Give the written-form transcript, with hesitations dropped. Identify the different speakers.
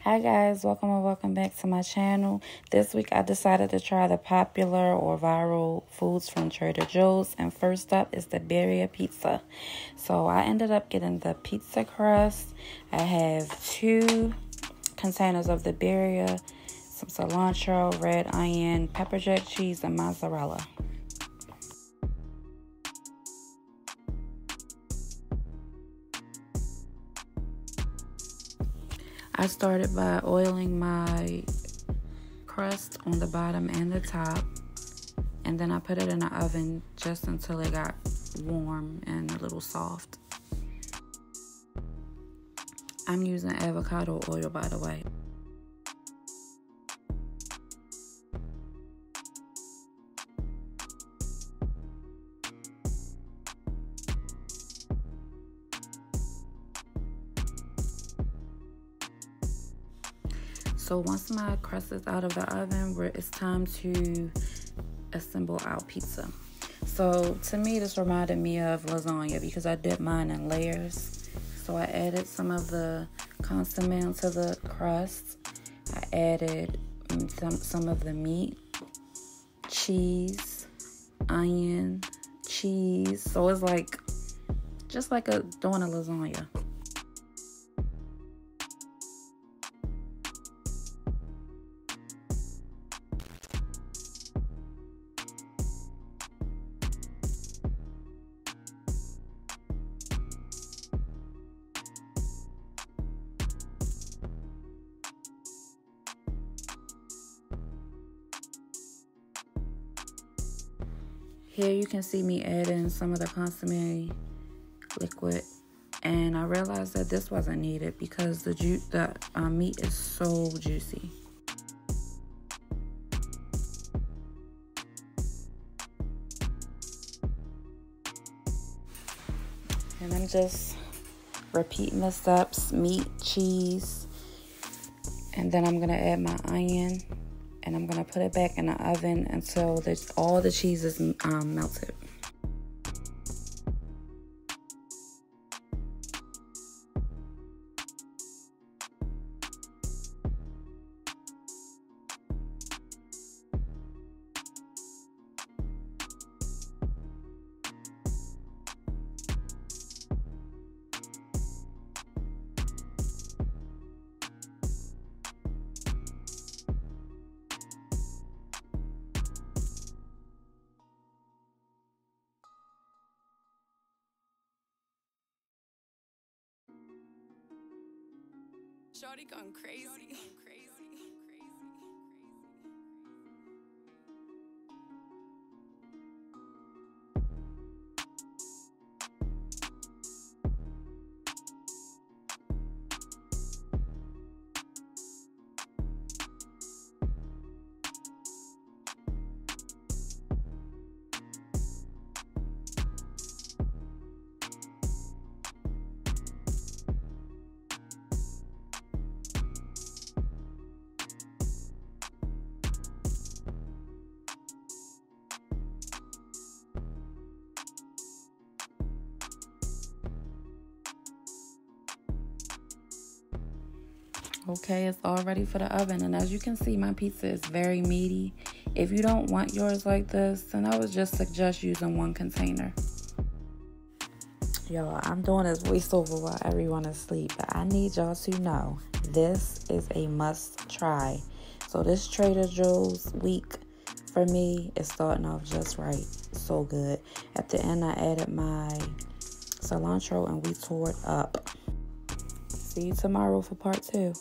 Speaker 1: Hi guys, welcome and welcome back to my channel. This week I decided to try the popular or viral foods from Trader Joe's, and first up is the Birria Pizza. So I ended up getting the pizza crust. I have 2 containers of the birria, some cilantro, red onion, pepper jack cheese, and mozzarella. I started by oiling my crust on the bottom and the top, and then I put it in the oven just until it got warm and a little soft. I'm using avocado oil, by the way. So once my crust is out of the oven, it's time to assemble our pizza. So to me, this reminded me of lasagna because I did mine in layers. So I added some of the consomme onto the crust. I added some of the meat, cheese, onion, cheese. So it's just like doing a lasagna. Here you can see me adding some of the consomme liquid, and I realized that this wasn't needed because the meat is so juicy. And I'm just repeating the steps: meat, cheese, and then I'm gonna add my onion. And I'm going to put it back in the oven until all the cheese is melted.
Speaker 2: Shorty gone crazy.
Speaker 1: Okay, it's all ready for the oven, and as you can see, my pizza is very meaty. If you don't want yours like this, then I would just suggest using 1 container. Y'all, I'm doing this voiceover while everyone is asleep, but I need y'all to know this is a must try. So this Trader Joe's week for me is starting off just right. So good. At the end, I added my cilantro and we tore it up. See you tomorrow for part 2.